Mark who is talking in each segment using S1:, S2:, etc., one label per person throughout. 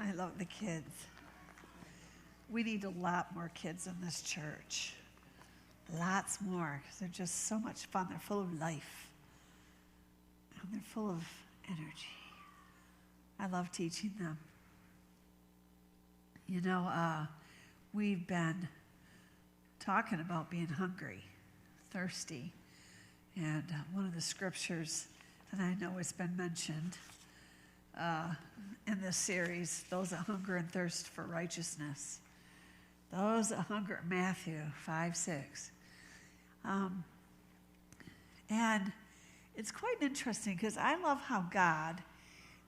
S1: I love the kids. We need a lot more kids in this church. Lots more, because they're just so much fun. They're full of life. And they're full of energy. I love teaching them. You know, we've been talking about being hungry, thirsty. And one of the scriptures, and I know it's been mentioned in this series, those that hunger and thirst for righteousness. Those that hunger, Matthew 5:6. And it's quite interesting because I love how God,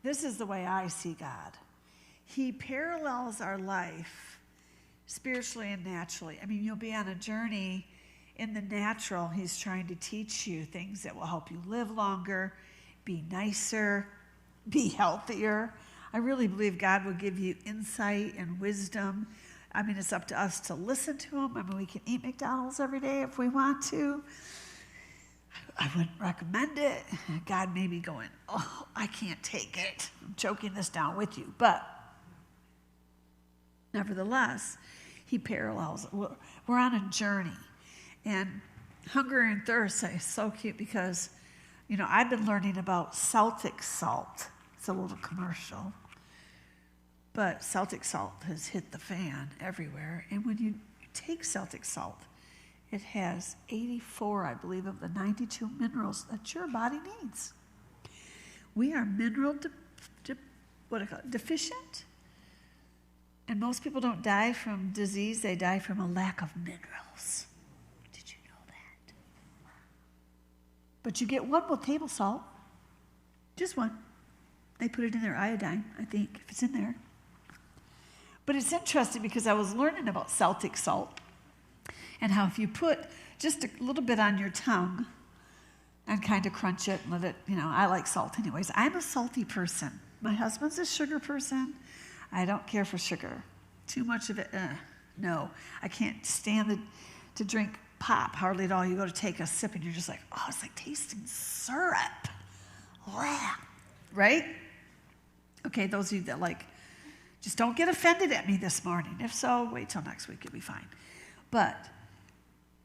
S1: this is the way I see God. He parallels our life spiritually and naturally. I mean, you'll be on a journey in the natural. He's trying to teach you things that will help you live longer, be nicer, be healthier. I really believe God will give you insight and wisdom. I mean, it's up to us to listen to him. I mean, we can eat McDonald's every day if we want to. I wouldn't recommend it. God may be going, oh, I can't take it. I'm choking this down with you. But nevertheless, he parallels. We're on a journey. And hunger and thirst is so cute because, you know, I've been learning about Celtic salt. It's a little commercial. But Celtic salt has hit the fan everywhere. And when you take Celtic salt, it has 84, I believe, of the 92 minerals that your body needs. We are mineral deficient. And most people don't die from disease. They die from a lack of minerals. Did you know that? But you get one with table salt. Just one. They put it in their iodine, I think, if it's in there. But it's interesting because I was learning about Celtic salt and how if you put just a little bit on your tongue and kind of crunch it and let it, you know, I like salt anyways. I'm a salty person. My husband's a sugar person. I don't care for sugar. Too much of it, no. I can't stand to drink pop hardly at all. You go to take a sip and you're just like, oh, it's like tasting syrup. Right? Okay, those of you that like, just don't get offended at me this morning. If so, wait till next week, it'll be fine. But,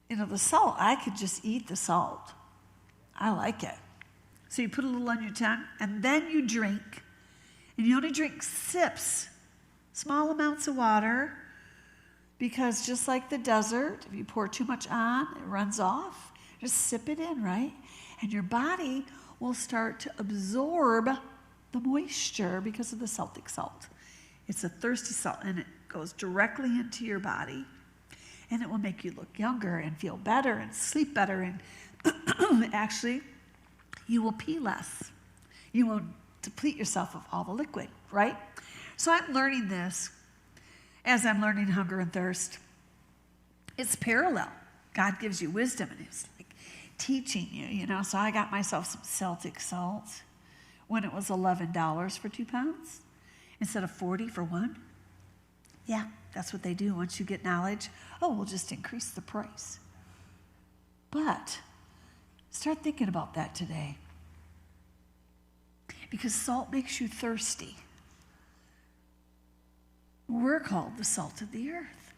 S1: you know, the salt, I could just eat the salt. I like it. So you put a little on your tongue, and then you drink. And you only drink sips, small amounts of water, because just like the desert, if you pour too much on, it runs off. Just sip it in, right? And your body will start to absorb the moisture because of the Celtic salt. It's a thirsty salt, and it goes directly into your body, and it will make you look younger and feel better and sleep better, and actually, you will pee less. You will deplete yourself of all the liquid, right? So I'm learning this as I'm learning hunger and thirst. It's parallel. God gives you wisdom, and it's like teaching you, you know. So I got myself some Celtic salt when it was $11 for 2 pounds. Instead of 40 for one. Yeah, that's what they do. Once you get knowledge, oh, we'll just increase the price. But start thinking about that today. Because salt makes you thirsty. We're called the salt of the earth.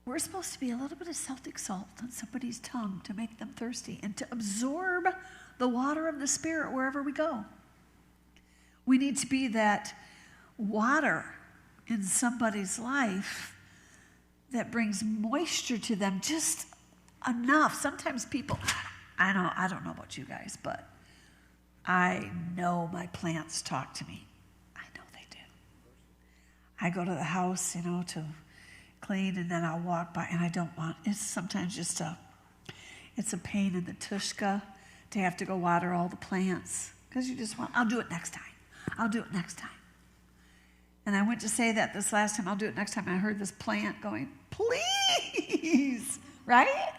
S1: We're supposed to be a little bit of Celtic salt on somebody's tongue to make them thirsty and to absorb the water of the Spirit wherever we go. We need to be that water in somebody's life that brings moisture to them just enough. Sometimes people, I don't know about you guys, but I know my plants talk to me. I know they do. I go to the house, you know, to clean, and then I'll walk by, and I don't want, it's sometimes just it's a pain in the tushka to have to go water all the plants because you just want, I'll do it next time. I'll do it next time. And I went to say that this last time, I'll do it next time. I heard this plant going, please, right?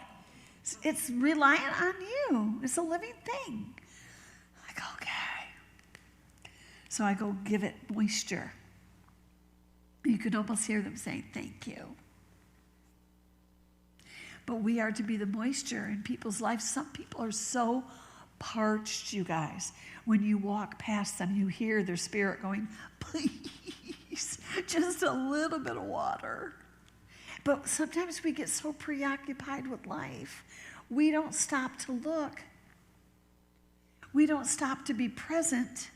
S1: It's reliant on you. It's a living thing. Like, okay. So I go give it moisture. You can almost hear them saying, thank you. But we are to be the moisture in people's lives. Some people are so parched, you guys. When you walk past them, you hear their spirit going, please, just a little bit of water. But sometimes we get so preoccupied with life, we don't stop to look. We don't stop to be present.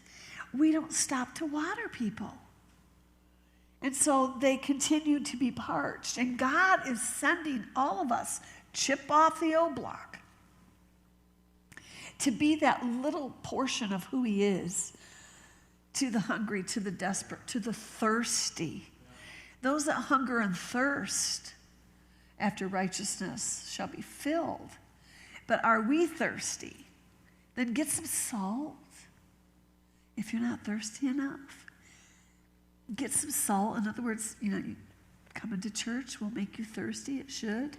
S1: We don't stop to water people. And so they continue to be parched. And God is sending all of us, chip off the old block, to be that little portion of who he is to the hungry, to the desperate, to the thirsty. Those that hunger and thirst after righteousness shall be filled. But are we thirsty? Then get some salt. If you're not thirsty enough, get some salt. In other words, you coming to church will make you thirsty. It should.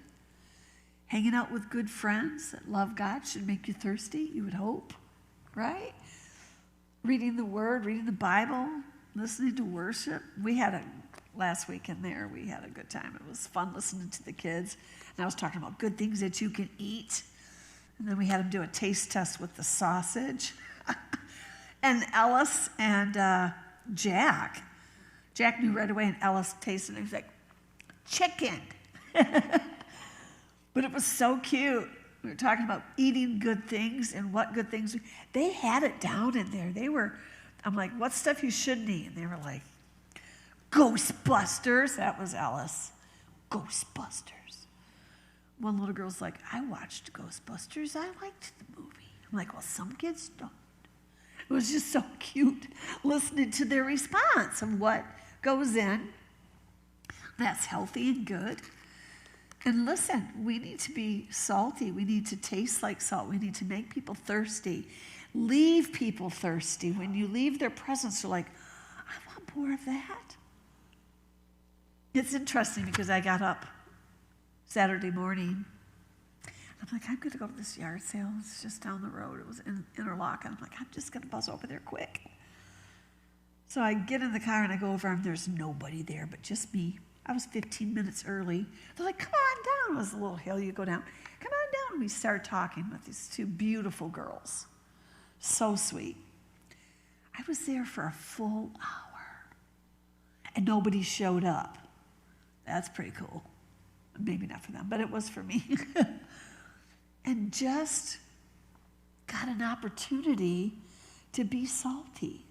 S1: Hanging out with good friends that love God should make you thirsty, you would hope, right? Reading the Word, reading the Bible, listening to worship. Last weekend there, we had a good time. It was fun listening to the kids. And I was talking about good things that you can eat. And then we had them do a taste test with the sausage. And Ellis and Jack knew right away, and Ellis tasted it. He was like, chicken. But it was so cute. We were talking about eating good things and what good things. They had it down in there. I'm like, what stuff you shouldn't eat? And they were like, Ghostbusters. That was Ellis. Ghostbusters. One little girl's like, I watched Ghostbusters. I liked the movie. I'm like, well, some kids don't. It was just so cute listening to their response of what goes in that's healthy and good. And listen, we need to be salty. We need to taste like salt. We need to make people thirsty. Leave people thirsty. When you leave their presence, they're like, I want more of that. It's interesting because I got up Saturday morning. I'm like, I'm going to go to this yard sale. It's just down the road. It was in Interlochen. I'm like, I'm just going to buzz over there quick. So I get in the car and I go over and there's nobody there but just me. I was 15 minutes early. They're like, come on down. It was a little hill you go down. Come on down. And we started talking with these two beautiful girls. So sweet. I was there for a full hour. And nobody showed up. That's pretty cool. Maybe not for them, but it was for me. And just got an opportunity to be salty,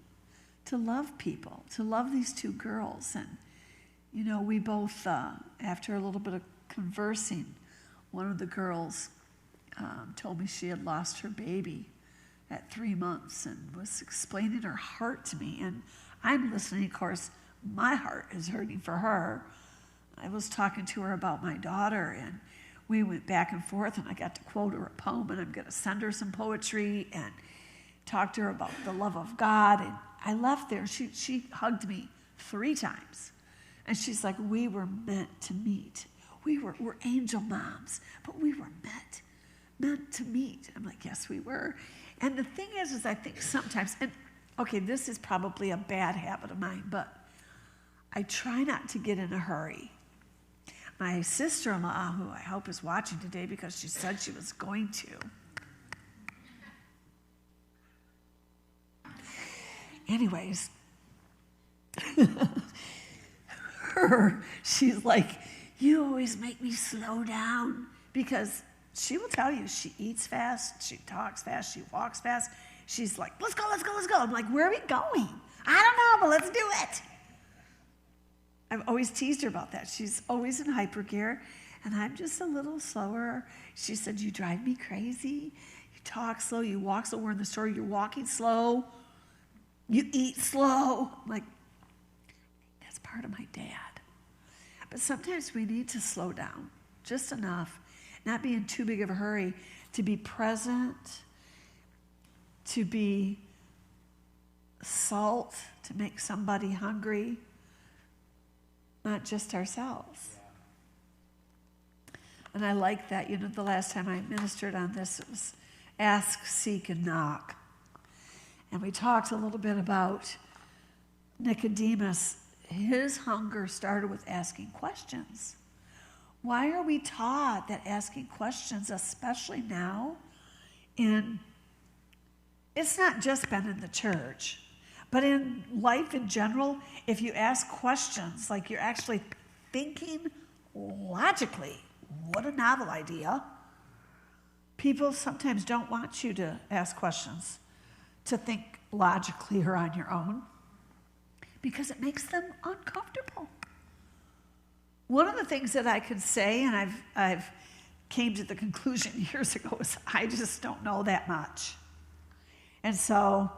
S1: to love people, to love these two girls. And we both, after a little bit of conversing, one of the girls told me she had lost her baby at 3 months and was explaining her heart to me. And I'm listening, of course, my heart is hurting for her. I was talking to her about my daughter, and we went back and forth, and I got to quote her a poem, and I'm going to send her some poetry and talk to her about the love of God. And I left there. She hugged me 3 times. And she's like, we were meant to meet. We're angel moms, but we were meant to meet. I'm like, yes, we were. And the thing is I think sometimes, and okay, this is probably a bad habit of mine, but I try not to get in a hurry. My sister-in-law, who I hope is watching today because she said she was going to. Anyways, she's like, you always make me slow down, because she will tell you she eats fast, she talks fast, she walks fast. She's like, let's go. I'm like, where are we going? I don't know, but let's do it. I've always teased her about that. She's always in hyper gear, and I'm just a little slower. She said, you drive me crazy. You talk slow, you walk slow. We're in the store, you're walking slow. You eat slow. I'm like, that's part of my dad. But sometimes we need to slow down just enough, not be in too big of a hurry, to be present, to be salt, to make somebody hungry, not just ourselves. And I like that. The last time I ministered on this, it was ask, seek, and knock. And we talked a little bit about Nicodemus. His hunger started with asking questions. Why are we taught that asking questions, especially now in it's not just been in the church, but in life in general, if you ask questions, like you're actually thinking logically, what a novel idea. People sometimes don't want you to ask questions, to think logically or on your own, because it makes them uncomfortable. One of the things that I could say, and I've came to the conclusion years ago, is I just don't know that much. And so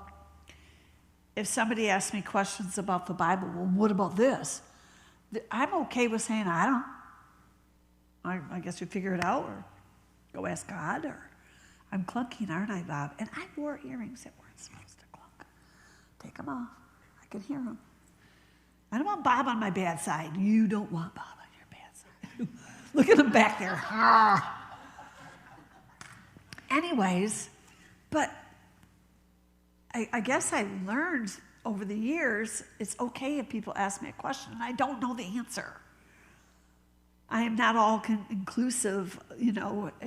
S1: if somebody asks me questions about the Bible, well, what about this? I'm okay with saying, I don't. I guess we figure it out, or go ask God, or I'm clunking, aren't I, Bob? And I wore earrings that weren't supposed to clunk. Take them off. I could hear them. I don't want Bob on my bad side. You don't want Bob on your bad side. Look at him back there. Anyways, but I guess I learned over the years, it's okay if people ask me a question and I don't know the answer. I am not all inclusive, you're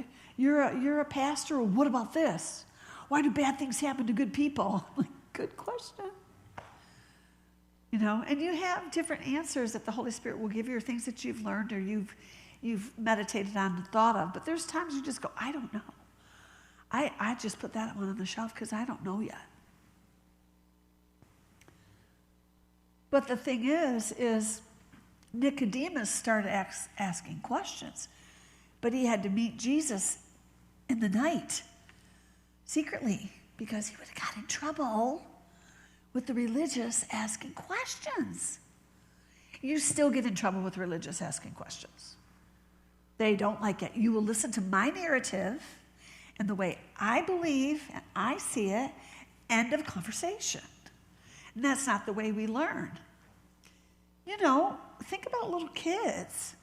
S1: a pastor, or what about this? Why do bad things happen to good people? Like, good question. And you have different answers that the Holy Spirit will give you, or things that you've learned or you've meditated on and thought of. But there's times you just go, I don't know. I just put that one on the shelf because I don't know yet. But the thing is Nicodemus started asking questions, but he had to meet Jesus in the night, secretly, because he would have got in trouble with the religious asking questions. You still get in trouble with religious asking questions. They don't like it. You will listen to my narrative and the way I believe and I see it, end of conversation. And that's not the way we learn. Think about little kids.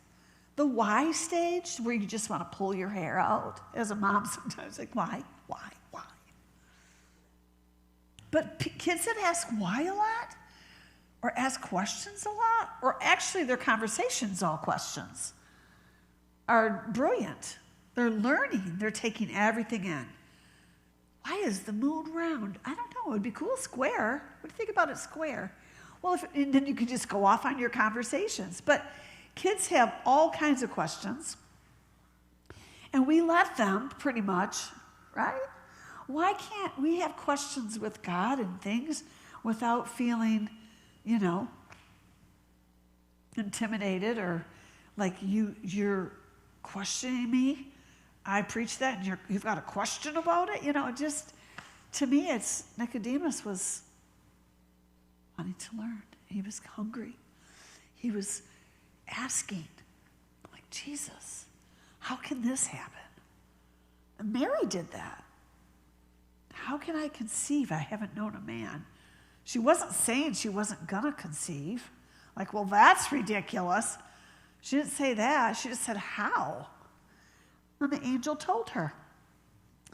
S1: The why stage, where you just want to pull your hair out. As a mom, sometimes like, why? But kids that ask why a lot, or ask questions a lot, or actually their conversations all questions, are brilliant. They're learning. They're taking everything in. Why is the moon round? I don't know. It would be cool square. What do you think about it square? Well, and then you can just go off on your conversations. But kids have all kinds of questions, and we let them pretty much, right? Why can't we have questions with God and things without feeling, intimidated, or like you're questioning me? I preach that and you've got a question about it? Just, to me, it's Nicodemus was wanting to learn. He was hungry. He was asking, like, Jesus, how can this happen? And Mary did that. How can I conceive? I haven't known a man. She wasn't saying she wasn't going to conceive. Like, well, that's ridiculous. She didn't say that. She just said, how? And the angel told her,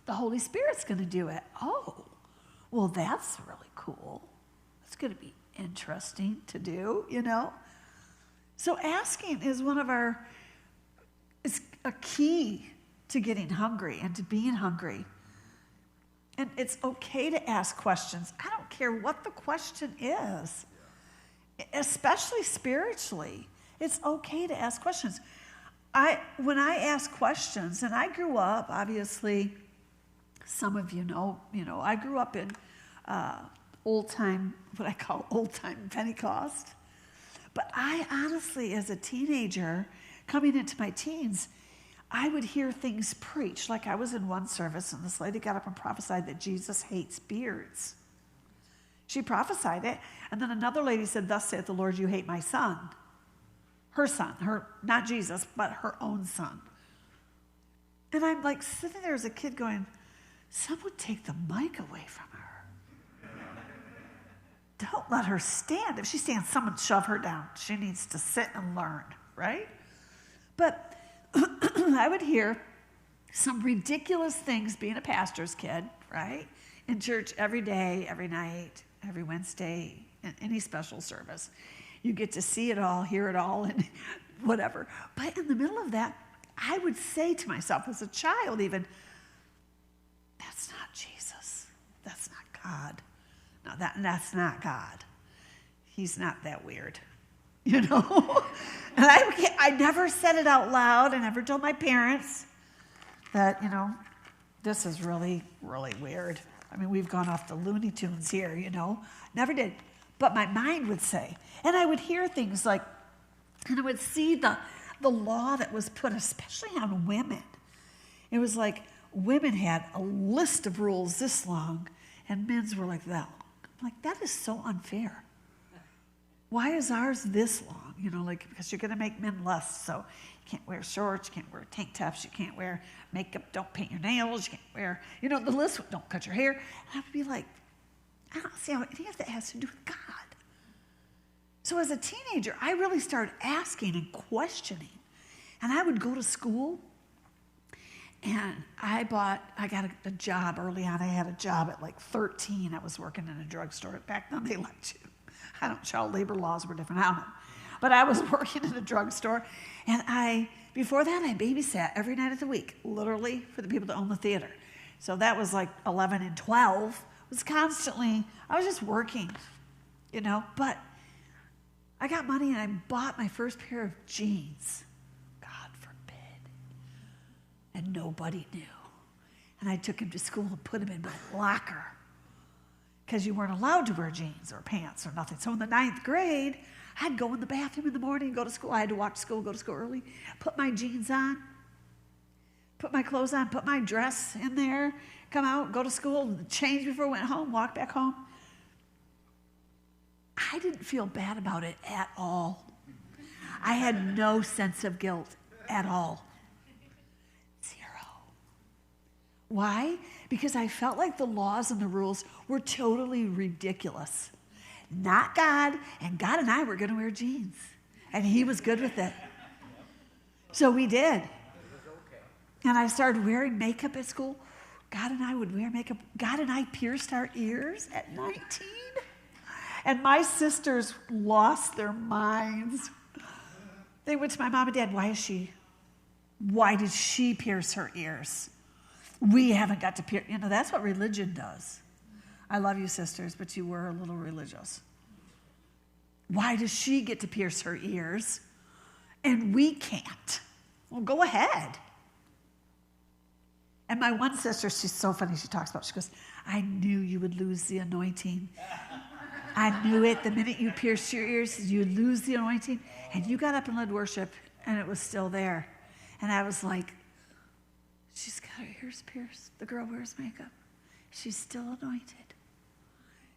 S1: the Holy Spirit's going to do it. Oh, well, that's really cool. It's going to be interesting to do, So asking is it's a key to getting hungry and to being hungry. And it's okay to ask questions. I don't care what the question is, especially spiritually. It's okay to ask questions. When I ask questions, and I grew up, obviously, some of you know, I grew up in what I call old-time Pentecost. But I honestly, as a teenager, coming into my teens, I would hear things preached. Like, I was in one service, and this lady got up and prophesied that Jesus hates beards. She prophesied it, and then another lady said, thus saith the Lord, you hate my son. Her son, not Jesus, but her own son. And I'm like sitting there as a kid going, someone take the mic away from her. Don't let her stand. If she stands, someone shove her down. She needs to sit and learn, right? But I would hear some ridiculous things being a pastor's kid, right? In church every day, every night, every Wednesday, and any special service. You get to see it all, hear it all, and whatever. But in the middle of that, I would say to myself as a child even, that's not Jesus. That's not God. No, that's not God. He's not that weird, you know? And I never said it out loud. I never told my parents that, you know, this is really, really weird. I mean, we've gone off the Looney Tunes here, you know? Never did. But my mind would say, and I would hear things like, and I would see the law that was put, especially on women. It was like women had a list of rules this long, and men's were like that. I'm like, that is so unfair. Why is ours this long? You know, like, because you're going to make men less. So you can't wear shorts, you can't wear tank tops, you can't wear makeup, don't paint your nails, you can't wear, you know, the list, don't cut your hair. And I would be like, I don't see how any of that has to do with God. So as a teenager, I really started asking and questioning. And I would go to school, and I got a job early on. I had a job at like 13. I was working in a drugstore. Back then, they let you. Child labor laws were different. I don't know. But I was working in a drugstore, and before that, I babysat every night of the week, literally, for the people that own the theater. So that was like 11 and 12. It was constantly, I was just working, you know. But I got money, and I bought my first pair of jeans. God forbid. And nobody knew. And I took him to school and put him in my locker, because you weren't allowed to wear jeans or pants or nothing. So in the 9th grade, I'd go in the bathroom in the morning, go to school. I had to walk to school, go to school early, put my jeans on, put my clothes on, put my dress in there, come out, go to school, change before I went home, walk back home. I didn't feel bad about it at all. I had no sense of guilt at all. Zero. Why? Because I felt like the laws and the rules were totally ridiculous. Not God, and God and I were going to wear jeans. And he was good with it. So we did. And I started wearing makeup at school. God and I would wear makeup. God and I pierced our ears at 19. And my sisters lost their minds. They went to my mom and dad, why did she pierce her ears? We haven't got to pierce. You know, that's what religion does. I love you, sisters, but you were a little religious. Why does she get to pierce her ears and we can't? Well, go ahead. And my one sister, she's so funny, she talks about, she goes, I knew you would lose the anointing. I knew it. The minute you pierced your ears, you lose the anointing. And you got up and led worship, and it was still there. And I was like, she's got her ears pierced. The girl wears makeup. She's still anointed.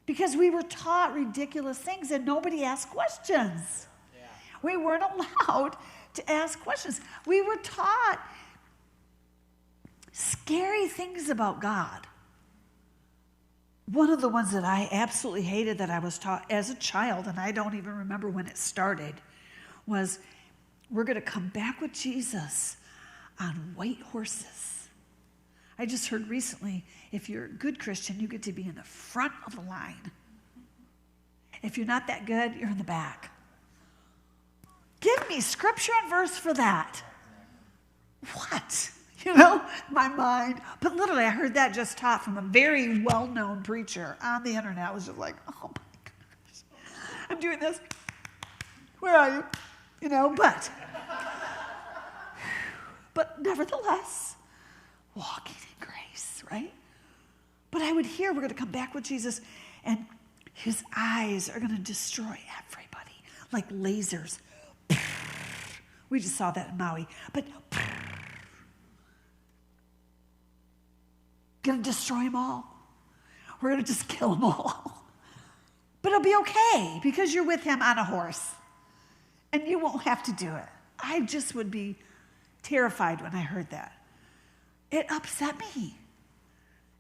S1: Because we were taught ridiculous things, and nobody asked questions. Yeah. We weren't allowed to ask questions. We were taught scary things about God. One of the ones that I absolutely hated that I was taught as a child, and I don't even remember when it started, was we're going to come back with Jesus on white horses. I just heard recently, if you're a good Christian, you get to be in the front of the line. If you're not that good, you're in the back. Give me scripture and verse for that. What? You know, my mind. But literally, I heard that just taught from a very well-known preacher on the internet. I was just like, oh my gosh, I'm doing this. Where are you? You know, but nevertheless, walking in grace, right? But I would hear we're going to come back with Jesus, and his eyes are going to destroy everybody like lasers. We just saw that in Maui. But going to destroy them all. We're going to just kill them all. But it'll be okay because you're with him on a horse. And you won't have to do it. I just would be terrified when I heard that. It upset me.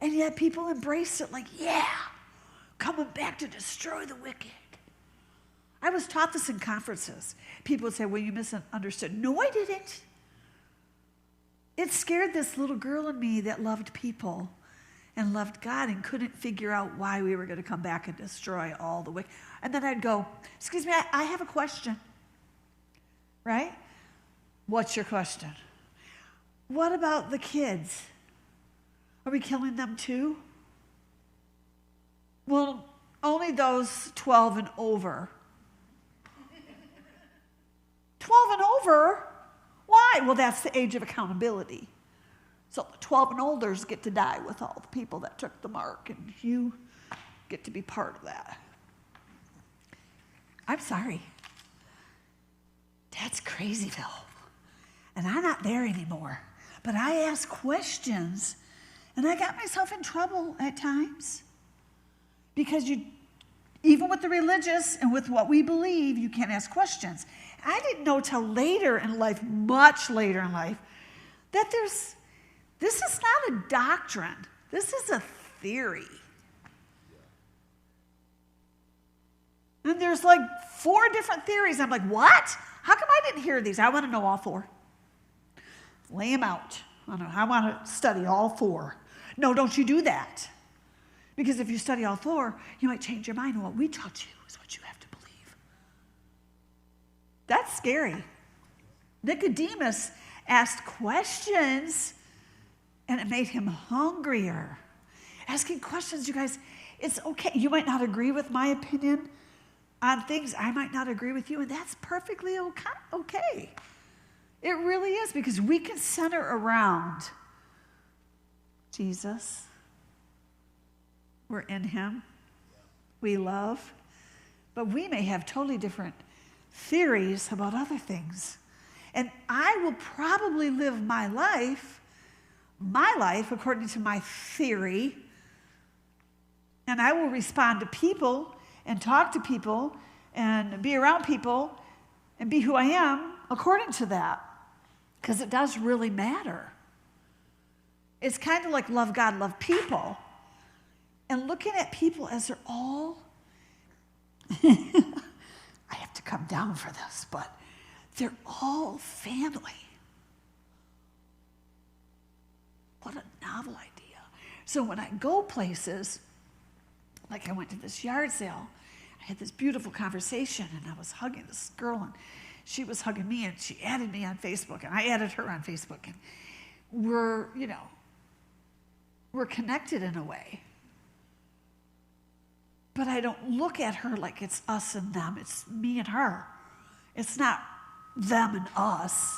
S1: And yet people embraced it like, yeah, coming back to destroy the wicked. I was taught this in conferences. People would say, well, you misunderstood. No, I didn't. It scared this little girl in me that loved people and loved God and couldn't figure out why we were going to come back and destroy all the wicked. And then I'd go, excuse me, I have a question. Right? What's your question? What about the kids? Are we killing them too? Well, only those 12 and over. 12 and over? Why? Well, that's the age of accountability. So the 12 and olders get to die with all the people that took the mark, and you get to be part of that. I'm sorry. That's Crazyville. And I'm not there anymore. But I ask questions, and I got myself in trouble at times. Because even with the religious and with what we believe, you can't ask questions. I didn't know till later in life, much later in life, that this is not a doctrine. This is a theory. And there's like 4 different theories. I'm like, what? How come I didn't hear these? I want to know all 4. Lay them out. I want to study all 4. No, don't you do that. Because if you study all 4, you might change your mind, and what we taught you is what you have to believe. That's scary. Nicodemus asked questions, and it made him hungrier. Asking questions, you guys, it's okay. You might not agree with my opinion on things. I might not agree with you, and that's perfectly okay. It really is, because we can center around Jesus. We're in him. We love. But we may have totally different theories about other things. And I will probably live my life according to my theory. And I will respond to people and talk to people and be around people and be who I am according to that. Because it does really matter. It's kind of like love God, love people. And looking at people as they're all, I have to come down for this, but they're all family. What a novel idea. So when I go places, like I went to this yard sale, I had this beautiful conversation, and I was hugging this girl, and she was hugging me, and she added me on Facebook, and I added her on Facebook, and we're connected in a way. But I don't look at her like it's us and them. It's me and her. It's not them and us.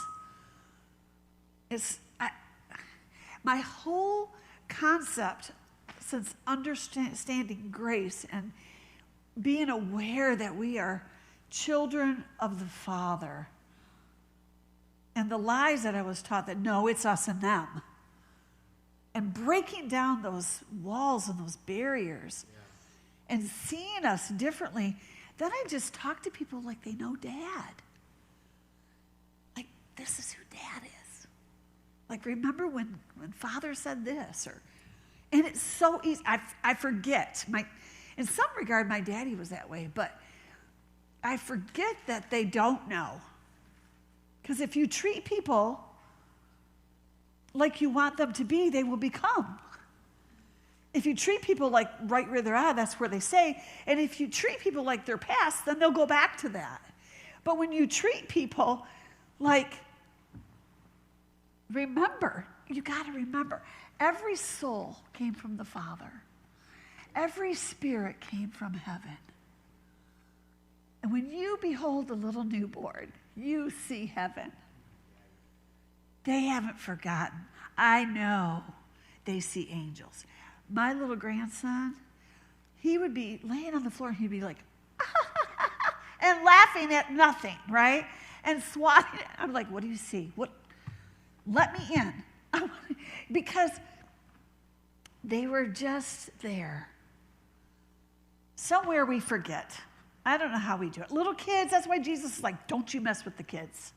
S1: My whole concept since understanding grace and being aware that we are children of the Father, and the lies that I was taught that, no, it's us and them, and breaking down those walls and those barriers, and seeing us differently, then I just talk to people like they know Dad. Like, this is who Dad is. Like, remember when Father said this? And it's so easy. I forget. In some regard, my daddy was that way, but I forget that they don't know. Because if you treat people like you want them to be, they will become. If you treat people like right where they're at, that's where they stay. And if you treat people like they're past, then they'll go back to that. But when you treat people like, remember, you got to remember, every soul came from the Father. Every spirit came from heaven. And when you behold a little newborn, you see heaven. They haven't forgotten. I know they see angels. My little grandson, he would be laying on the floor, and he'd be like, and laughing at nothing, right? And swatting. I'm like, what do you see? What? Let me in. Because they were just there. Somewhere we forget. I don't know how we do it. Little kids, that's why Jesus is like, don't you mess with the kids.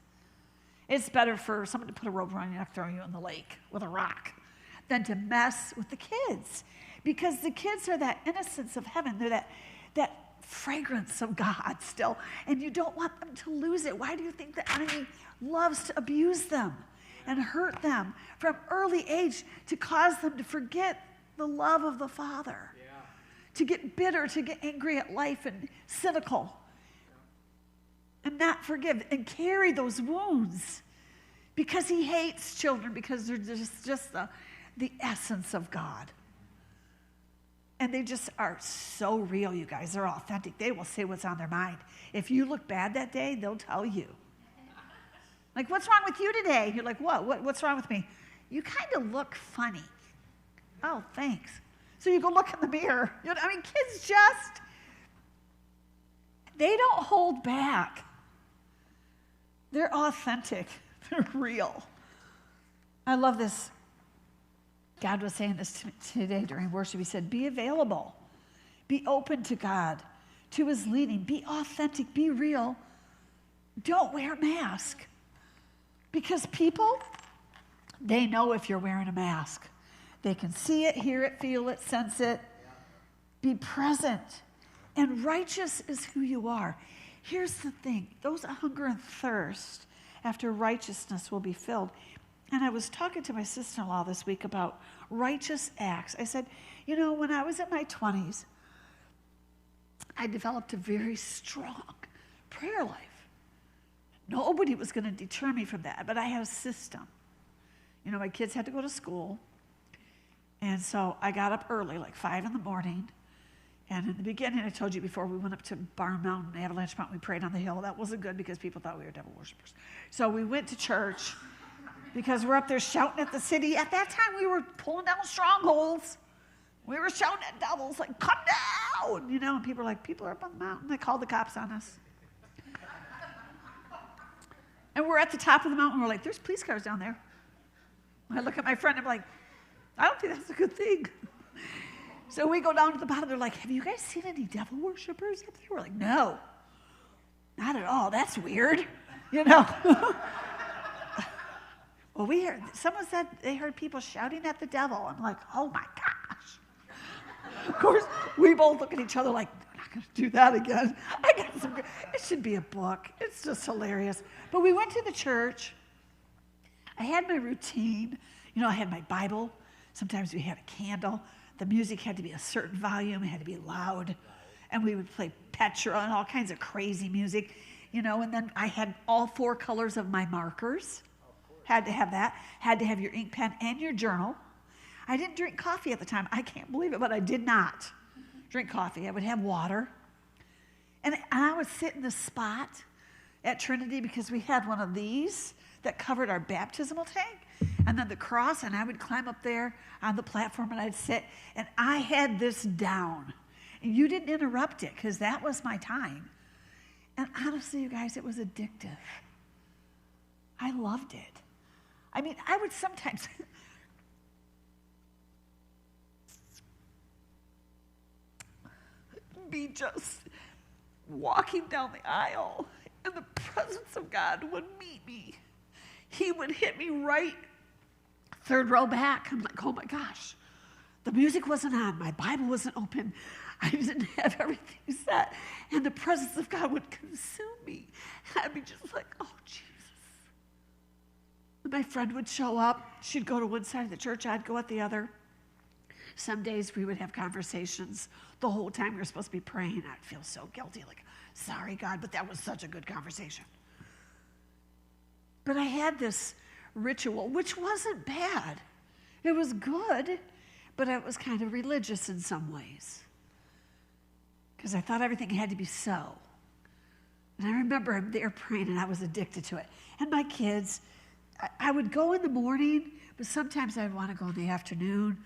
S1: It's better for someone to put a rope around your neck, throw you in the lake with a rock, than to mess with the kids. Because the kids are that innocence of heaven. They're that fragrance of God still. And you don't want them to lose it. Why do you think the enemy loves to abuse them and hurt them from early age, to cause them to forget the love of the Father? Yeah. To get bitter, to get angry at life and cynical. Yeah. And not forgive and carry those wounds. Because he hates children, because they're just the essence of God. And they just are so real, you guys. They're authentic. They will say what's on their mind. If you look bad that day, they'll tell you. Like, what's wrong with you today? You're like, what? What's wrong with me? You kind of look funny. Oh, thanks. So you go look in the mirror. Kids just, they don't hold back. They're authentic. They're real. I love this. God was saying this today during worship. He said, be available. Be open to God, to his leading. Be authentic. Be real. Don't wear a mask. Because people, they know if you're wearing a mask. They can see it, hear it, feel it, sense it. Be present. And righteous is who you are. Here's the thing. Those hunger and thirst after righteousness will be filled. And I was talking to my sister-in-law this week about righteous acts. I said, when I was in my 20s, I developed a very strong prayer life. Nobody was going to deter me from that, but I had a system. My kids had to go to school, and so I got up early, like 5 in the morning, and in the beginning, I told you before, we went up to Barn Mountain, Avalanche Mountain, we prayed on the hill. That wasn't good because people thought we were devil worshipers. So we went to church because we're up there shouting at the city. At that time, we were pulling down strongholds. We were shouting at devils, like, come down, and people were like, people are up on the mountain. They called the cops on us. And we're at the top of the mountain. We're like, there's police cars down there. I look at my friend. I'm like, I don't think that's a good thing. So we go down to the bottom. They're like, have you guys seen any devil worshipers up there? We're like, no, not at all. That's weird, Well, someone said they heard people shouting at the devil. I'm like, oh my gosh. Of course, we both look at each other like, we're not going to do that again. It should be a book. It's just hilarious. But we went to the church. I had my routine. I had my Bible. Sometimes we had a candle. The music had to be a certain volume. It had to be loud. And we would play Petra and all kinds of crazy music, and then I had all 4 colors of my markers. Had to have that. Had to have your ink pen and your journal. I didn't drink coffee at the time. I can't believe it, but I did not drink coffee. I would have water. And I would sit in the spot at Trinity because we had one of these that covered our baptismal tank, and then the cross, and I would climb up there on the platform, and I'd sit, and I had this down. And you didn't interrupt it because that was my time. And honestly, you guys, it was addictive. I loved it. I would sometimes be just walking down the aisle, and the presence of God would meet me. He would hit me right 3rd row back. I'm like, oh my gosh. The music wasn't on. My Bible wasn't open. I didn't have everything set. And the presence of God would consume me. I'd be just like, oh, Jesus. My friend would show up. She'd go to one side of the church. I'd go at the other. Some days we would have conversations. The whole time we were supposed to be praying, I'd feel so guilty. Like, sorry, God, but that was such a good conversation. But I had this ritual, which wasn't bad. It was good, but it was kind of religious in some ways. Because I thought everything had to be so. And I remember I'm there praying, and I was addicted to it. And my kids, I would go in the morning, but sometimes I'd want to go in the afternoon.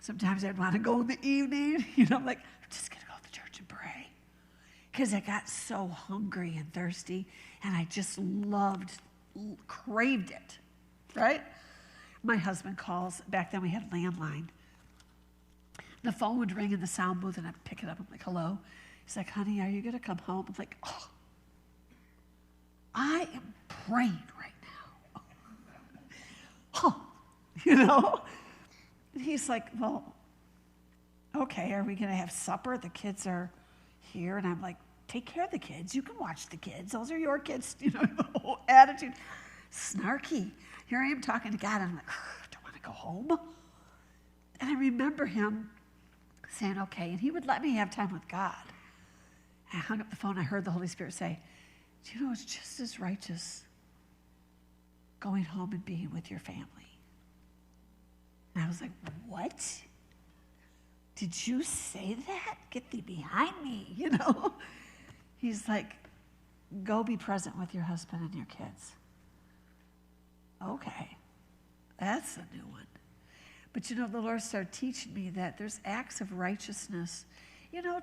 S1: Sometimes I'd want to go in the evening. I'm like, I'm just going to go to the church and pray. Because I got so hungry and thirsty, and I just craved it, right? My husband calls. Back then we had a landline. The phone would ring in the sound booth, and I'd pick it up. I'm like, hello? He's like, honey, are you going to come home? I'm like, oh, I am praying right now. Oh, And he's like, well, okay, are we going to have supper? The kids are here. And I'm like, take care of the kids. You can watch the kids. Those are your kids. The whole attitude. Snarky. Here I am talking to God. And I'm like, don't want to go home. And I remember him saying, okay. And he would let me have time with God. I hung up the phone. I heard the Holy Spirit say, do you know it's just as righteous going home and being with your family? And I was like, what? did you say that? Get thee behind me, He's like, go be present with your husband and your kids. Okay, that's a new one. But the Lord started teaching me that there's acts of righteousness.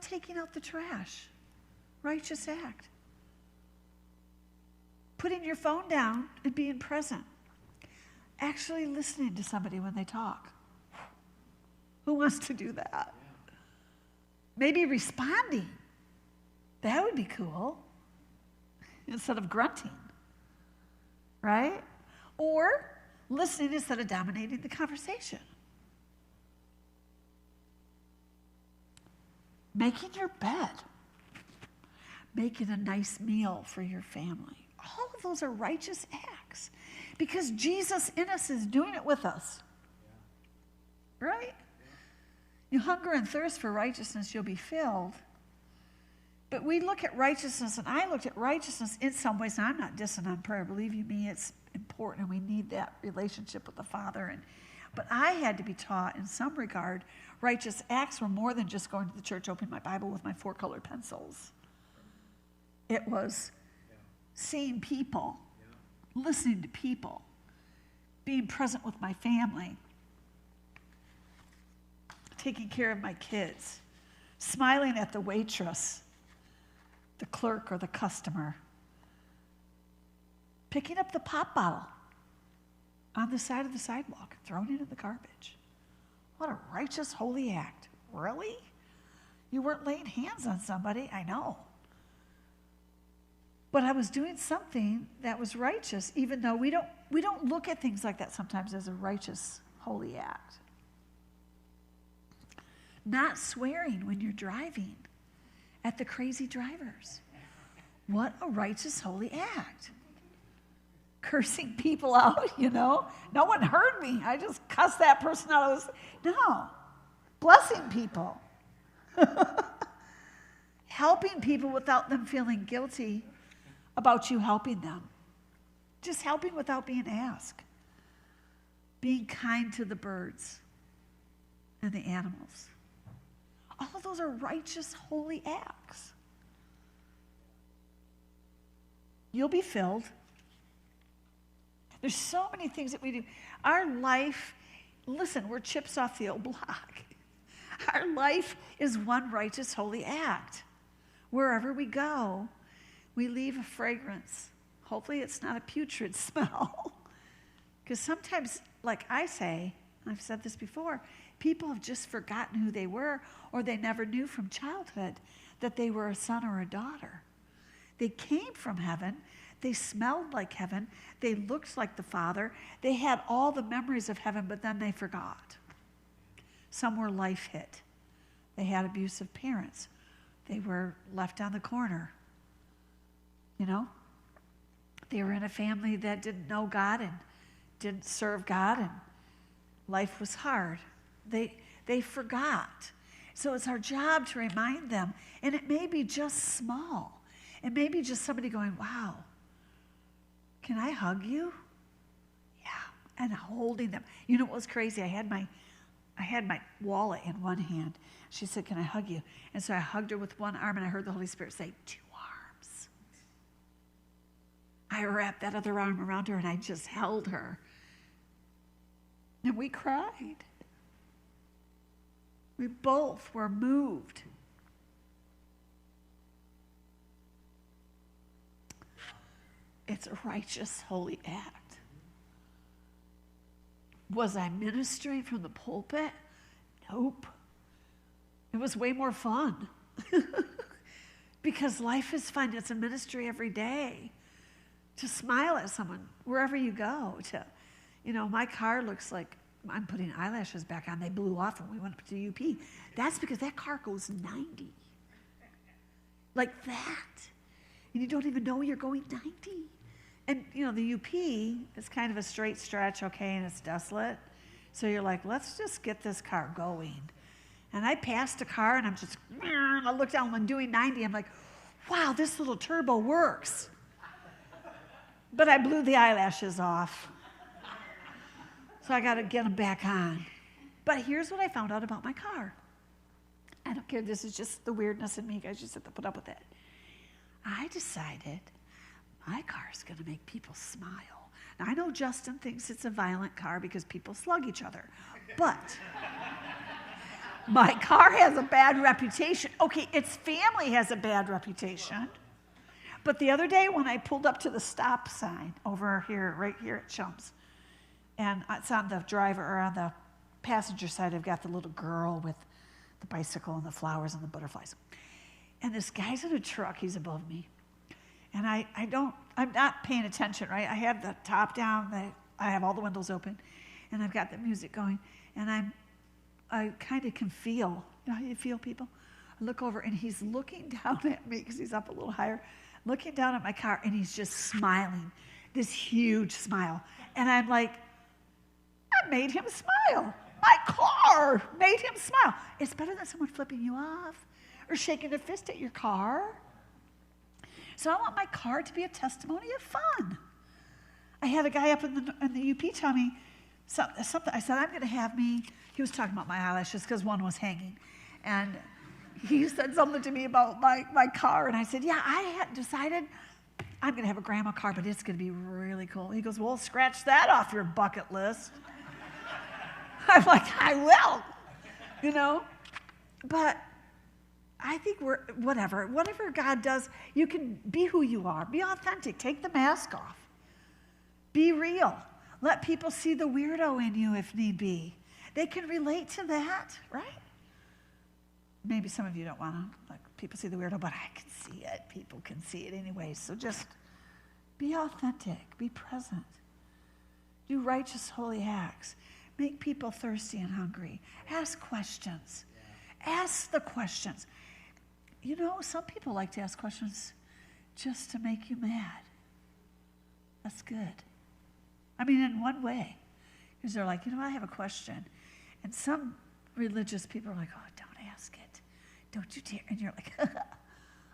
S1: Taking out the trash. Righteous act. Putting your phone down and being present. Actually listening to somebody when they talk. Who wants to do that? Maybe responding. That would be cool. Instead of grunting. Right? Or listening instead of dominating the conversation. Making your bed. Making a nice meal for your family. All of those are righteous acts. Because Jesus in us is doing it with us. Yeah. Right? Yeah. You hunger and thirst for righteousness, you'll be filled. But we look at righteousness, and I looked at righteousness in some ways, and I'm not dissing on prayer. Believe you me, it's important, and we need that relationship with the Father. But I had to be taught, in some regard, righteous acts were more than just going to the church, opening my Bible with my 4 colored pencils. It was seeing people, listening to people, being present with my family, taking care of my kids, smiling at the waitress, the clerk, or the customer, picking up the pop bottle on the side of the sidewalk, throwing it in the garbage. What a righteous, holy act. Really? You weren't laying hands on somebody, I know. But I was doing something that was righteous, even though we don't look at things like that sometimes as a righteous, holy act. Not swearing when you're driving at the crazy drivers. What a righteous, holy act. Cursing people out, No one heard me. I just cussed that person out. No. Blessing people. Helping people without them feeling guilty about you helping them. Just helping without being asked. Being kind to the birds and the animals. All of those are righteous, holy acts. You'll be filled. There's so many things that we do. Our life, listen, we're chips off the old block. Our life is one righteous, holy act. Wherever we go, we leave a fragrance. Hopefully it's not a putrid smell. Because sometimes, like I say, I've said this before, people have just forgotten who they were, or they never knew from childhood that they were a son or a daughter. They came from heaven. They smelled like heaven. They looked like the Father. They had all the memories of heaven, but then they forgot. Some were life hit. They had abusive parents. They were left on the corner. They were in a family that didn't know God and didn't serve God, and life was hard. They forgot. So it's our job to remind them, and it may be just small. It may be just somebody going, wow, can I hug you? Yeah, and holding them. You know what was crazy? I had my wallet in one hand. She said, can I hug you? And so I hugged her with one arm, and I heard the Holy Spirit say, 2 arms. I wrapped that other arm around her, and I just held her. And we cried. We both were moved. It's a righteous, holy act. Was I ministering from the pulpit? Nope. It was way more fun. Because life is fun. It's a ministry every day. To smile at someone wherever you go. My car looks like I'm putting eyelashes back on. They blew off when we went up to UP. That's because that car goes 90. Like that. And you don't even know you're going 90. And, the UP is kind of a straight stretch, okay, and it's desolate. So you're like, let's just get this car going. And I passed a car, and I look down when doing 90. I'm like, wow, this little turbo works. But I blew the eyelashes off. So I got to get them back on. But here's what I found out about my car. I don't care. This is just the weirdness in me. You guys just have to put up with it. I decided my car is going to make people smile. Now, I know Justin thinks it's a violent car because people slug each other. But my car has a bad reputation. Okay, its family has a bad reputation. But the other day when I pulled up to the stop sign over here, right here at Chum's, and it's on the driver, or on the passenger side, I've got the little girl with the bicycle and the flowers and the butterflies. And this guy's in a truck, he's above me. And I'm not paying attention, right? I have the top down, I have all the windows open, and I've got the music going. And I kind of can feel, you know how you feel people? I look over and he's looking down at me because he's up a little higher, looking down at my car, and he's just smiling, this huge smile. And I'm like, I made him smile. My car made him smile. It's better than someone flipping you off or shaking their fist at your car. So I want my car to be a testimony of fun. I had a guy up in the UP tell me something. I said, I'm going to have me, he was talking about my eyelashes because one was hanging. And he said something to me about my car. And I said, yeah, I had decided I'm going to have a grandma car, but it's going to be really cool. He goes, well, scratch that off your bucket list. I'm like, I will, you know. But I think whatever God does, you can be who you are. Be authentic. Take the mask off. Be real. Let people see the weirdo in you if need be. They can relate to that, right? Maybe some of you don't want to let people see the weirdo, but I can see it. People can see it anyway. So just be authentic. Be present. Do righteous, holy acts. Make people thirsty and hungry. Ask questions. Ask the questions. You know, some people like to ask questions just to make you mad. That's good. I mean, in one way. Because they're like, you know, I have a question. And some religious people are like, oh, don't ask it. Don't you dare. And you're like,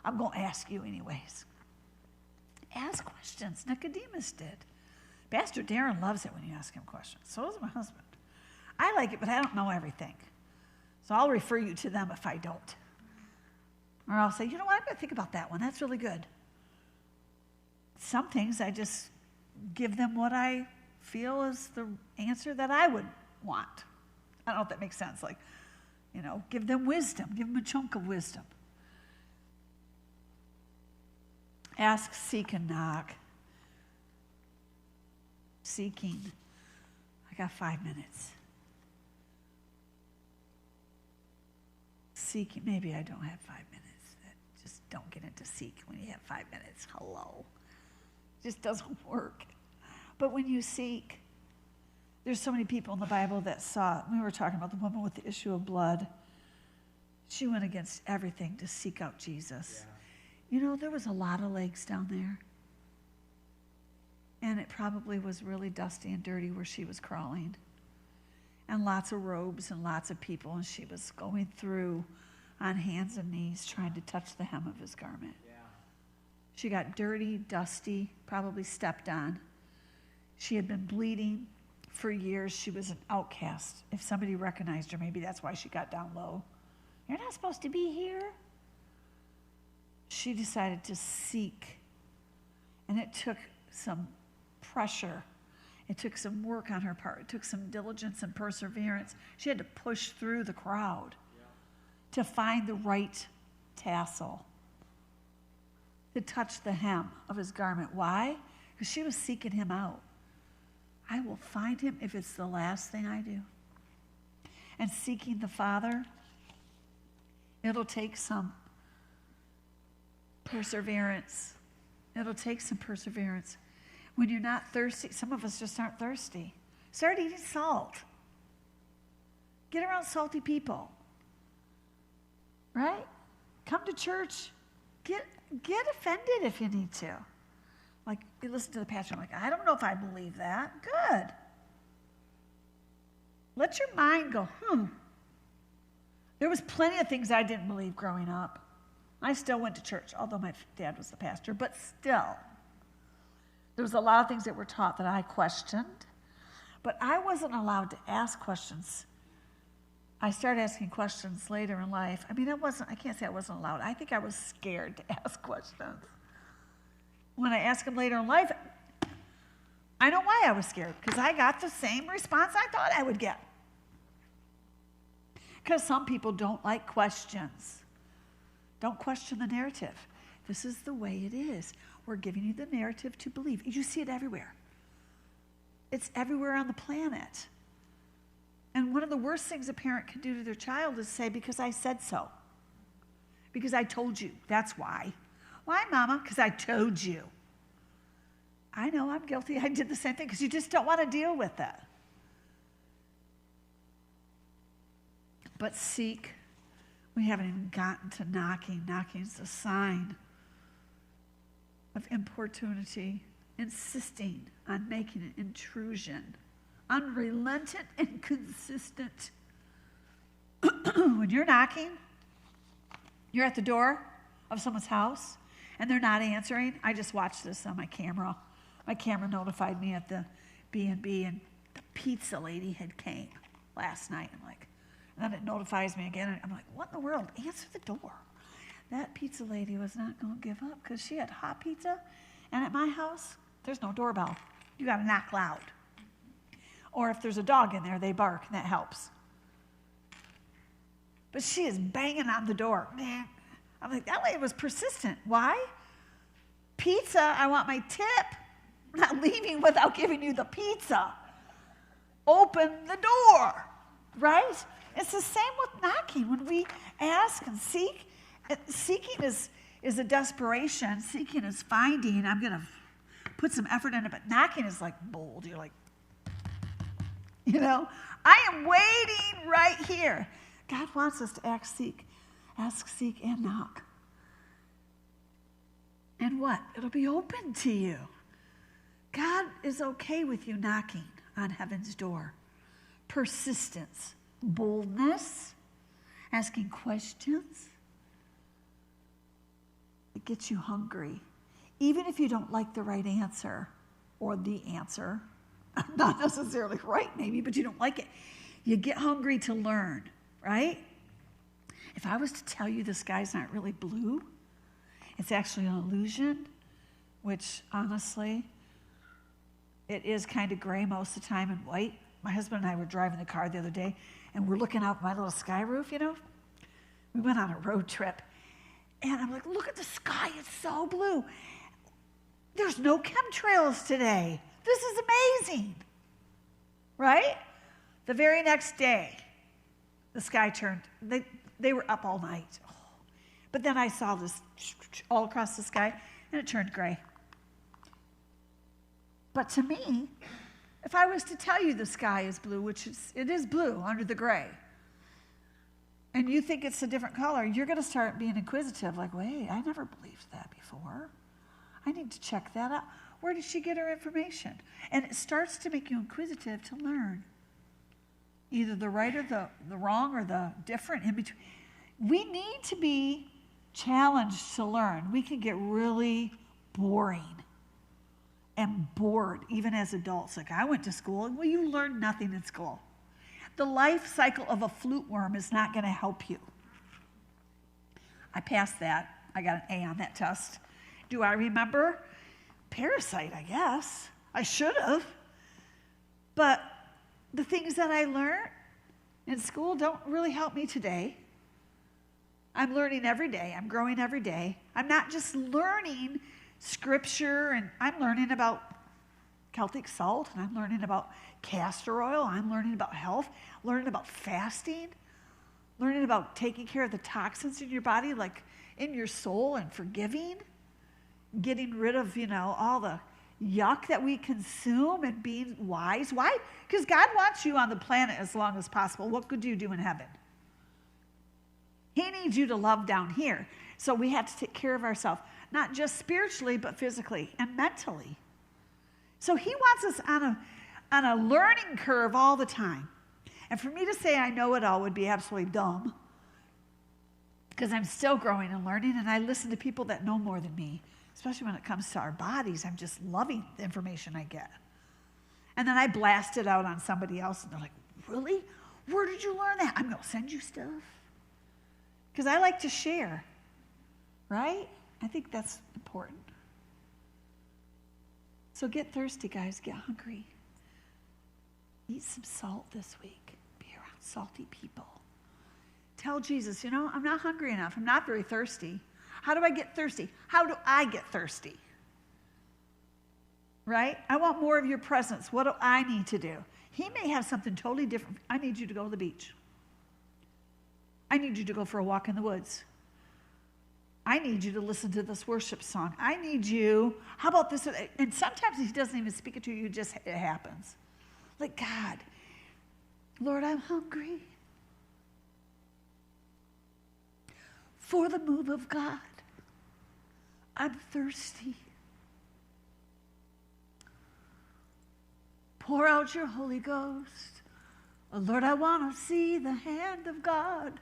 S1: I'm going to ask you anyways. Ask questions. Nicodemus did. Pastor Darren loves it when you ask him questions. So does my husband. I like it, but I don't know everything. So I'll refer you to them if I don't. Or I'll say, you know what, I'm going to think about that one. That's really good. Some things I just give them what I feel is the answer that I would want. I don't know if that makes sense. Like, you know, give them wisdom. Give them a chunk of wisdom. Ask, seek, and knock. Seeking. I got 5 minutes. Seeking. Maybe I don't have 5 minutes. Just don't get into seek when you have 5 minutes. Hello. It just doesn't work. But when you seek, there's so many people in the Bible that saw, we were talking about the woman with the issue of blood. She went against everything to seek out Jesus. Yeah. You know, there was a lot of lakes down there. And it probably was really dusty and dirty where she was crawling. And lots of robes and lots of people. And she was going through on hands and knees trying to touch the hem of his garment. Yeah. She got dirty, dusty, probably stepped on. She had been bleeding for years. She was an outcast. If somebody recognized her, maybe that's why she got down low. You're not supposed to be here. She decided to seek. And it took some pressure. It took some work on her part. It took some diligence and perseverance. She had to push through the crowd to find the right tassel, to touch the hem of his garment. Why? Because she was seeking him out. I will find him if it's the last thing I do. And seeking the Father, it'll take some perseverance. It'll take some perseverance. When you're not thirsty, some of us just aren't thirsty. Start eating salt. Get around salty people. Right? Come to church. Get offended if you need to. Like, you listen to the pastor, I'm like, I don't know if I believe that. Good. Let your mind go, There was plenty of things I didn't believe growing up. I still went to church, although my dad was the pastor, but still. There was a lot of things that were taught that I questioned, but I wasn't allowed to ask questions I started asking questions later in life. I mean, I can't say I wasn't allowed. I think I was scared to ask questions. When I asked them later in life, I know why I was scared, because I got the same response I thought I would get. Because some people don't like questions. Don't question the narrative. This is the way it is. We're giving you the narrative to believe. You see it everywhere. It's everywhere on the planet. And one of the worst things a parent can do to their child is say, because I said so. Because I told you. That's why. Why, Mama? Because I told you. I know I'm guilty. I did the same thing because you just don't want to deal with it. But seek. We haven't even gotten to knocking. Knocking is a sign of importunity, insisting on making an intrusion. Unrelentant and consistent. When you're knocking, you're at the door of someone's house, and they're not answering. I just watched this on my camera. My camera notified me at the B&B, and the pizza lady had came last night. And then it notifies me again. And I'm like, what in the world? Answer the door. That pizza lady was not going to give up because she had hot pizza. And at my house, there's no doorbell. You got to knock loud. Or if there's a dog in there, they bark, and that helps. But she is banging on the door. I'm like, that lady was persistent. Why? Pizza, I want my tip. I'm not leaving without giving you the pizza. Open the door, right? It's the same with knocking. When we ask and seek, seeking is a desperation. Seeking is finding. I'm going to put some effort in it, but knocking is like bold. You're like, I am waiting right here. God wants us to ask, seek, and knock. And what? It'll be open to you. God is okay with you knocking on heaven's door. Persistence, boldness, asking questions. It gets you hungry. Even if you don't like the right answer or the answer, not necessarily right maybe, but you don't like it. You get hungry to learn, right? If I was to tell you the sky's not really blue, it's actually an illusion, which honestly, it is kind of gray most of the time and white. My husband and I were driving the car the other day, and we're looking out my little sky roof, We went on a road trip, and I'm like, look at the sky, it's so blue. There's no chemtrails today. This is amazing, right? The very next day, the sky turned, they were up all night. But then I saw this all across the sky, and it turned gray. But to me, if I was to tell you the sky is blue, which it is blue under the gray, and you think it's a different color, you're going to start being inquisitive, like, wait, I never believed that before. I need to check that out. Where did she get her information? And it starts to make you inquisitive to learn. Either the right or the wrong or the different in between. We need to be challenged to learn. We can get really boring and bored, even as adults. Like, I went to school, and you learn nothing in school. The life cycle of a flute worm is not going to help you. I passed that. I got an A on that test. Do I remember? Parasite, I guess. I should have. But the things that I learned in school don't really help me today. I'm learning every day. I'm growing every day. I'm not just learning scripture, and I'm learning about Celtic salt, and I'm learning about castor oil. I'm learning about health, learning about fasting, learning about taking care of the toxins in your body, like in your soul, and forgiving, getting rid of, all the yuck that we consume and being wise. Why? Because God wants you on the planet as long as possible. What could you do in heaven? He needs you to love down here. So we have to take care of ourselves, not just spiritually, but physically and mentally. So he wants us on a learning curve all the time. And for me to say I know it all would be absolutely dumb, because I'm still growing and learning, and I listen to people that know more than me, especially when it comes to our bodies. I'm just loving the information I get. And then I blast it out on somebody else, and they're like, really? Where did you learn that? I'm going to send you stuff. Because I like to share, right? I think that's important. So get thirsty, guys. Get hungry. Eat some salt this week. Be around salty people. Tell Jesus, I'm not hungry enough. I'm not very thirsty. How do I get thirsty? How do I get thirsty? Right? I want more of your presence. What do I need to do? He may have something totally different. I need you to go to the beach. I need you to go for a walk in the woods. I need you to listen to this worship song. I need you. How about this? And sometimes he doesn't even speak it to you. It happens. Like, God, Lord, I'm hungry for the move of God. I'm thirsty. Pour out your Holy Ghost. Oh, Lord, I want to see the hand of God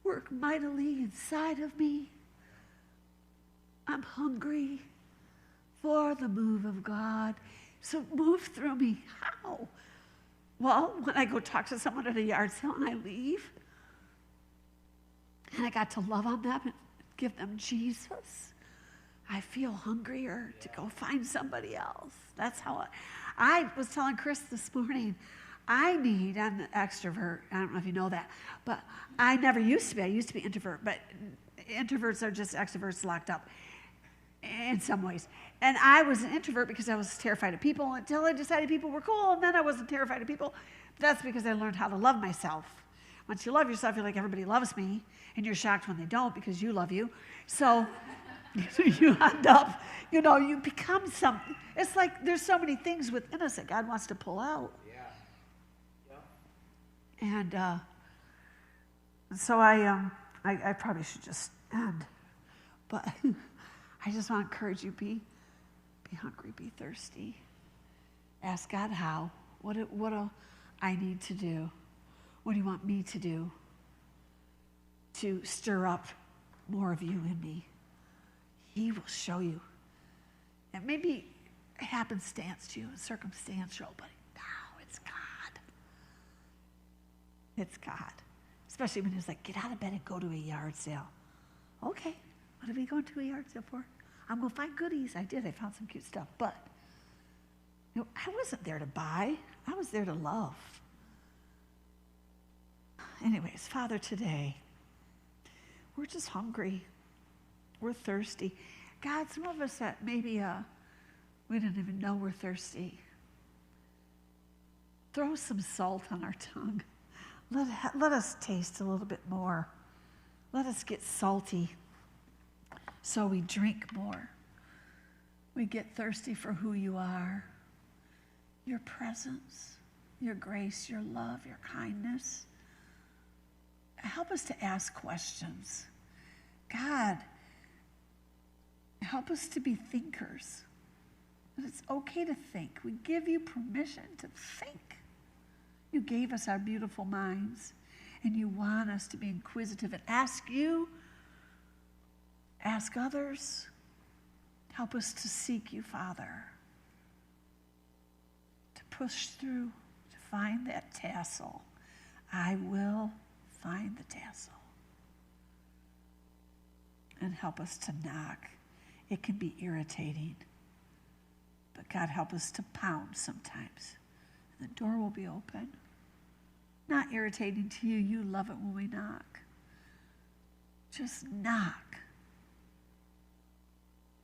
S1: work mightily inside of me. I'm hungry for the move of God. So move through me. How? Well, when I go talk to someone at a yard sale and I leave, and I got to love on them and give them Jesus, I feel hungrier to go find somebody else. That's how I was telling Chris this morning, I'm an extrovert. I don't know if you know that, but I never used to be. I used to be introvert, but introverts are just extroverts locked up in some ways. And I was an introvert because I was terrified of people until I decided people were cool, and then I wasn't terrified of people. That's because I learned how to love myself. Once you love yourself, you're like, everybody loves me, and you're shocked when they don't because you love you. So you end up, you become something. It's like there's so many things within us that God wants to pull out. And so I probably should just end. But I just want to encourage you, be hungry, be thirsty. Ask God how. What do I need to do? What do you want me to do to stir up more of you in me? He will show you. It may be happenstance to you, circumstantial, but no, it's God. It's God. Especially when he's like, get out of bed and go to a yard sale. Okay, what are we going to a yard sale for? I'm going to find goodies. I did. I found some cute stuff. But I wasn't there to buy. I was there to love. Anyways, Father, today, we're just hungry. We're thirsty. God, some of us that maybe we didn't even know we're thirsty. Throw some salt on our tongue. Let us taste a little bit more. Let us get salty so we drink more. We get thirsty for who you are, your presence, your grace, your love, your kindness. Help us to ask questions. God, help us to be thinkers. That it's okay to think. We give you permission to think. You gave us our beautiful minds, and you want us to be inquisitive and ask you, ask others. Help us to seek you, Father, to push through, to find that tassel. I will find the tassel. And help us to knock. It can be irritating, but God, help us to pound sometimes. The door will be open. Not irritating to you. You love it when we knock. Just knock.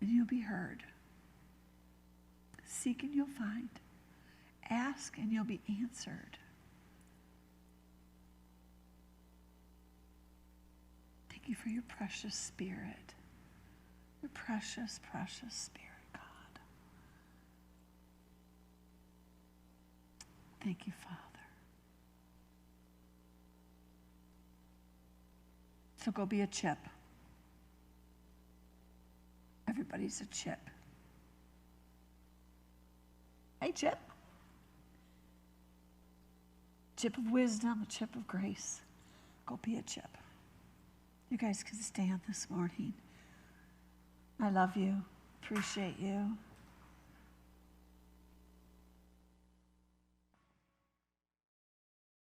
S1: And you'll be heard. Seek and you'll find. Ask and you'll be answered. Thank you for your precious Spirit. Your precious, precious Spirit, God. Thank you, Father. So go be a chip. Everybody's a chip. Hey, chip. Chip of wisdom, a chip of grace. Go be a chip. You guys can stand this morning. I love you. Appreciate you.